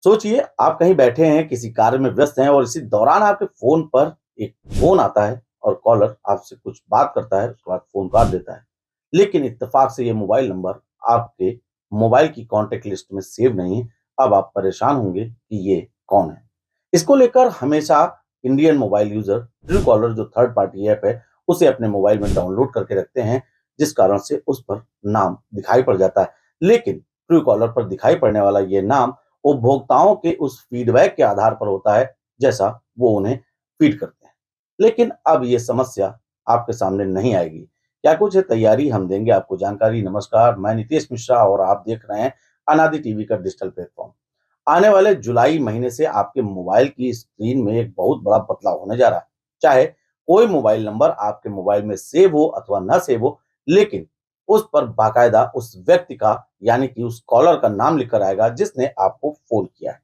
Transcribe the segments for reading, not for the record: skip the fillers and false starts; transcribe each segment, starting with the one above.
सोचिए आप कहीं बैठे हैं, किसी कार्य में व्यस्त हैं और इसी दौरान आपके फ़ोन पर एक फ़ोन आता है और कॉलर आपसे कुछ बात करता है, उसके बाद फ़ोन काट देता है। लेकिन इत्तेफ़ाक से ये मोबाइल नंबर आपके मोबाइल की कॉन्टैक्ट लिस्ट में सेव नहीं है। अब आप परेशान होंगे कि ये कौन है? इसको लेकर हमेशा Indian mobile user true collar जो थर्ड पार्टी ऐप है, उसे अपने मोबाइल में डाउनलोड करके रखते हैं, जिस कारण से उस पर नाम दिखाई पड़ जाता है। लेकिन ट्रू कॉलर पर दिखाई पड़ने वाला ये नाम उपभोक्ताओं के उस फीडबैक के आधार पर होता है, जैसा वो उन्हें फीड करते हैं। लेकिन अब ये समस्या आपके सामने नहीं आएगी। क्या कुछ है तैयारी, हम देंगे आपको जानकारी। नमस्कार, मैं नितेश मिश्रा और आप देख रहे हैं अनादि टीवी का डिजिटल प्लेटफ़ॉर्म। आने वाले जुलाई महीने से आपके मोबाइल की स्क्रीन में एक बहुत बड़ा बदलाव होने जा रहा है। चाहे कोई मोबाइल नंबर आपके मोबाइल में सेव हो अथवा ना सेव हो, लेकिन उस पर बाकायदा उस व्यक्ति का यानी कि उस कॉलर का नाम लिखकर आएगा जिसने आपको फ़ोन किया है।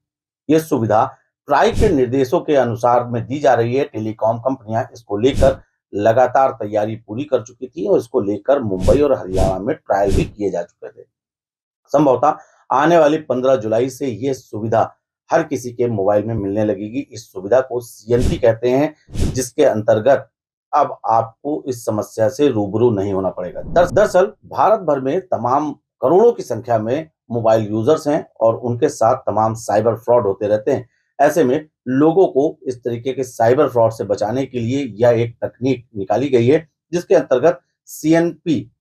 ये सुविधा ट्राई के निर्देशों के अनुसार में दी जा रही है। टेलीकॉम कंपनियां इसको लेकर लगातार तैयारी पूरी कर चुकी थी और इसको लेकर मुंबई और हरियाणा में ट्रायल भी किए जा चुके थे। संभवतः आने वाली 15 जुलाई से ये सुविधा हर किसी के मोबाइल में मिलने लगेगी। इस सुविधा को सीएनपी कहते हैं, जिसके अंतर्गत अब आपको इस समस्या से रूबरू नहीं होना पड़ेगा। दरअसल भारत भर में तमाम करोड़ों की संख्या में मोबाइल यूजर्स हैं और उनके साथ तमाम साइबर फ्रॉड होते रहते हैं। ऐसे में लोगों को इस तरीके के साइबर फ्रॉड से बचाने के लिए यह एक तकनीक निकाली गई है, जिसके अंतर्गत सीएनपी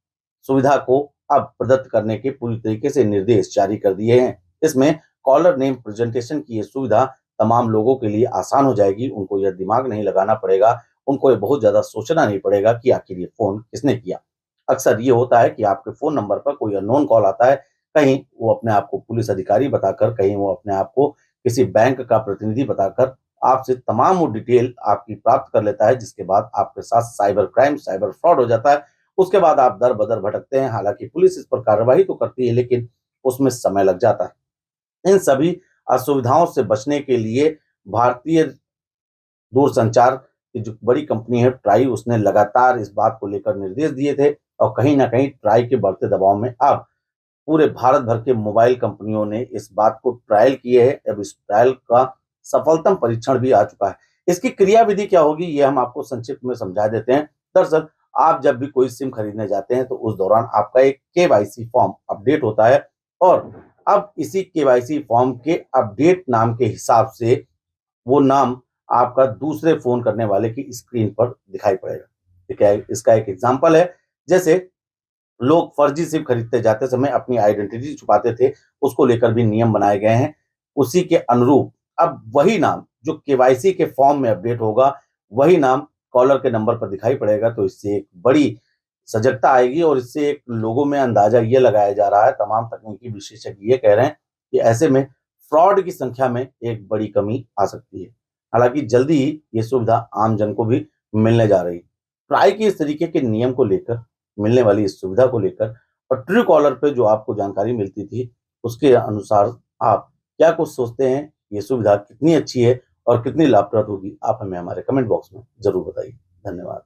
सुविधा को अब प्रदत्त करने के पूरी तरीके से निर्देश जारी कर दिए हैं। इसमें कॉलर नेम प्रेजेंटेशन की ये सुविधा तमाम लोगों के लिए आसान हो जाएगी। उनको यह दिमाग नहीं लगाना पड़ेगा, उनको ये बहुत ज़्यादा सोचना नहीं पड़ेगा कि आखिर ये फ़ोन किसने किया। अक्सर ये होता है कि आपके फ़ोन नंबर पर कोई अननोन कॉल आता है, कहीं वो अपने आप को पुलिस अधिकारी बताकर, कहीं वो अपने आप को किसी बैंक का प्रतिनिधि बताकर आपसे तमाम वो डिटेल आपकी प्राप्त कर लेता है, जिसके बाद आपके साथ साइबर क्राइम, साइबर फ्रॉड हो जाता है। उसके बाद आप दर-बदर भटकते हैं। हालाँकि पुलिस इस पर कार्रवाई तो करती है, लेकिन उसमें समय लग जाता है। इन सभी असुविधाओं से बचने के लिए भारतीय दूरसंचार की जो बड़ी कंपनी है ट्राई, उसने लगातार इस बात को लेकर निर्देश दिए थे और कहीं न कहीं ट्राई के बढ़ते दबाव में अब पूरे भारत भर के मोबाइल कंपनियों ने इस बात को ट्रायल किए है। अब इस ट्रायल का सफलतम परीक्षण भी आ चुका है। इसकी क्रियाविधि क्या होगी, ये हम आपको संक्षिप्त में समझा देते हैं। दरअसल आप जब भी कोई सिम खरीदने जाते हैं तो उस दौरान आपका एक केवाईसी फॉर्म अपडेट होता है और अब इसी केवाईसी फॉर्म के अपडेट नाम के हिसाब से वो नाम आपका दूसरे फ़ोन करने वाले की स्क्रीन पर दिखाई पड़ेगा। ठीक है? इसका एक एग्ज़ाम्पल है, जैसे लोग फर्जी सिम खरीदते जाते समय अपनी आइडेंटिटी छुपाते थे, उसको लेकर भी नियम बनाए गए हैं। उसी के अनुरूप अब वही नाम जो केवाईसी के फॉर्म में अपडेट होगा, वही नाम कॉलर के नंबर पर दिखाई पड़ेगा, तो इससे एक बड़ी सजगता आएगी और इससे एक लोगों में अंदाज़ा ये लगाया जा रहा है, तमाम तकनीकी विशेषज्ञ ये कह रहे हैं कि ऐसे में फ्रॉड की संख्या में एक बड़ी कमी आ सकती है। हालाँकि जल्दी ही ये सुविधा आम जन को भी मिलने जा रही है। ट्राई के इस तरीके के नियम को लेकर, मिलने वाली इस सुविधा को लेकर और ट्रू कॉलर पे जो आपको जानकारी मिलती थी, उसके अनुसार आप क्या कुछ सोचते हैं? ये सुविधा कितनी अच्छी है और कितनी लाभप्रद होगी? आप हमें हमारे कमेंट बॉक्स में ज़रूर बताइए। धन्यवाद।